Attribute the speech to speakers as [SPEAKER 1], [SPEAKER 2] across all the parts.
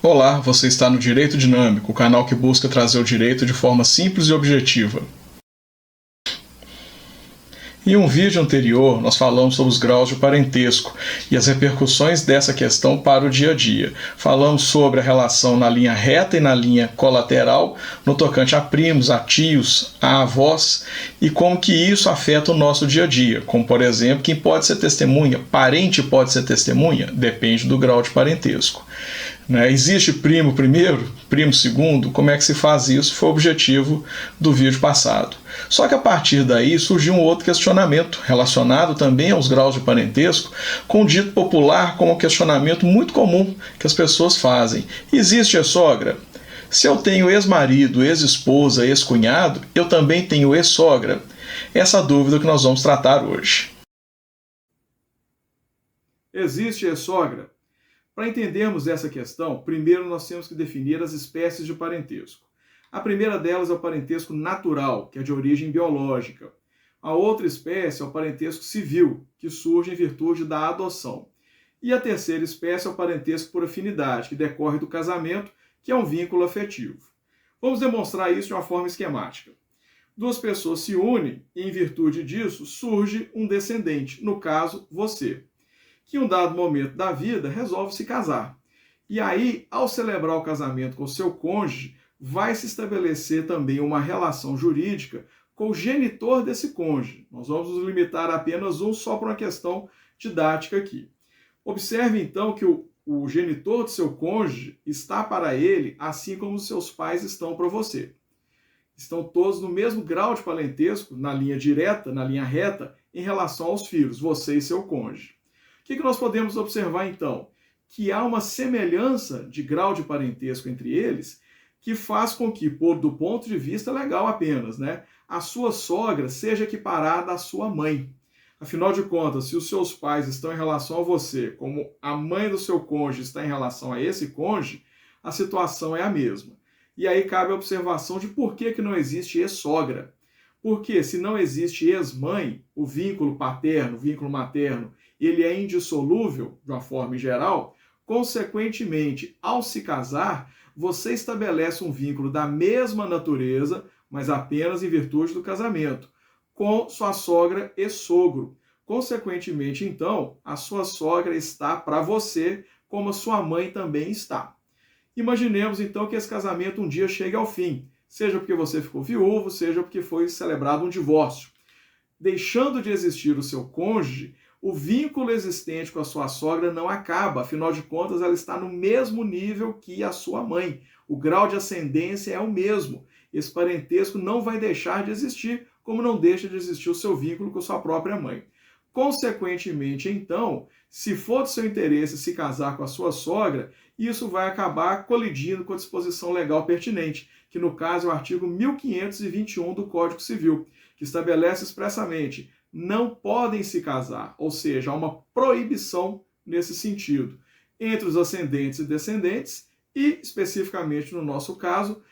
[SPEAKER 1] Olá, você está no Direito Dinâmico, o canal que busca trazer o direito de forma simples e objetiva. Em um vídeo anterior, nós falamos sobre os graus de parentesco e as repercussões dessa questão para o dia a dia. Falamos sobre a relação na linha reta e na linha colateral, no tocante a primos, a tios, a avós, e como que isso afeta o nosso dia a dia. Como, por exemplo, quem pode ser testemunha, parente pode ser testemunha, depende do grau de parentesco. Existe primo primeiro, primo segundo? Como é que se faz isso? Foi o objetivo do vídeo passado. Só que a partir daí surgiu um outro questionamento, relacionado também aos graus de parentesco, com o dito popular como um questionamento muito comum que as pessoas fazem. Existe a sogra? Se eu tenho ex-marido, ex-esposa, ex-cunhado, eu também tenho ex-sogra? Essa é a dúvida que nós vamos tratar hoje.
[SPEAKER 2] Existe ex-sogra? Para entendermos essa questão, primeiro nós temos que definir as espécies de parentesco. A primeira delas é o parentesco natural, que é de origem biológica. A outra espécie é o parentesco civil, que surge em virtude da adoção. E a terceira espécie é o parentesco por afinidade, que decorre do casamento, que é um vínculo afetivo. Vamos demonstrar isso de uma forma esquemática. Duas pessoas se unem e, em virtude disso, surge um descendente, no caso, você, que em um dado momento da vida resolve se casar. E aí, ao celebrar o casamento com seu cônjuge, vai se estabelecer também uma relação jurídica com o genitor desse cônjuge. Nós vamos nos limitar a apenas um só por uma questão didática aqui. Observe então que o genitor de seu cônjuge está para ele assim como os seus pais estão para você. Estão todos no mesmo grau de parentesco, na linha direta, na linha reta, em relação aos filhos, você e seu cônjuge. O que nós podemos observar, então? Que há uma semelhança de grau de parentesco entre eles que faz com que, do ponto de vista legal apenas, a sua sogra seja equiparada à sua mãe. Afinal de contas, se os seus pais estão em relação a você, como a mãe do seu cônjuge está em relação a esse cônjuge, a situação é a mesma. E aí cabe a observação de por que não existe ex-sogra. Porque se não existe ex-mãe, o vínculo paterno, o vínculo materno, ele é indissolúvel, de uma forma geral, consequentemente, ao se casar, você estabelece um vínculo da mesma natureza, mas apenas em virtude do casamento, com sua sogra e sogro. Consequentemente, então, a sua sogra está para você, como a sua mãe também está. Imaginemos, então, que esse casamento um dia chegue ao fim, seja porque você ficou viúvo, seja porque foi celebrado um divórcio. Deixando de existir o seu cônjuge, o vínculo existente com a sua sogra não acaba, afinal de contas, ela está no mesmo nível que a sua mãe. O grau de ascendência é o mesmo. Esse parentesco não vai deixar de existir, como não deixa de existir o seu vínculo com a sua própria mãe. Consequentemente, então, se for do seu interesse se casar com a sua sogra, isso vai acabar colidindo com a disposição legal pertinente, que no caso é o artigo 1521 do Código Civil, que estabelece expressamente: não podem se casar, ou seja, há uma proibição nesse sentido, entre os ascendentes e descendentes e, especificamente no nosso caso,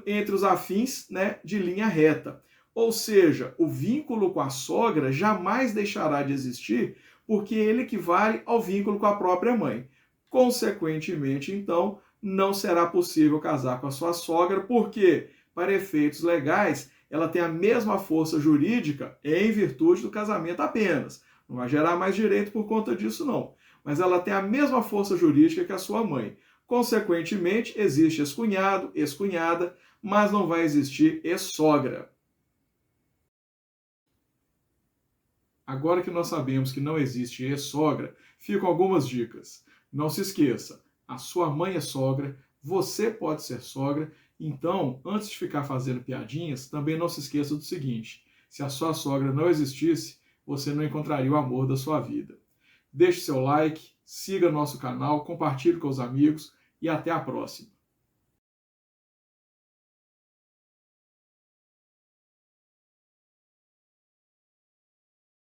[SPEAKER 2] entre os afins de linha reta. Ou seja, o vínculo com a sogra jamais deixará de existir porque ele equivale ao vínculo com a própria mãe. Consequentemente, então, não será possível casar com a sua sogra porque, para efeitos legais, ela tem a mesma força jurídica em virtude do casamento apenas. Não vai gerar mais direito por conta disso, não. Mas ela tem a mesma força jurídica que a sua mãe. Consequentemente, existe ex-cunhado, ex-cunhada, mas não vai existir ex-sogra. Agora que nós sabemos que não existe ex-sogra, ficam algumas dicas. Não se esqueça, a sua mãe é sogra, você pode ser sogra, então, antes de ficar fazendo piadinhas, também não se esqueça do seguinte: se a sua sogra não existisse, você não encontraria o amor da sua vida. Deixe seu like, siga nosso canal, compartilhe com os amigos e até a próxima.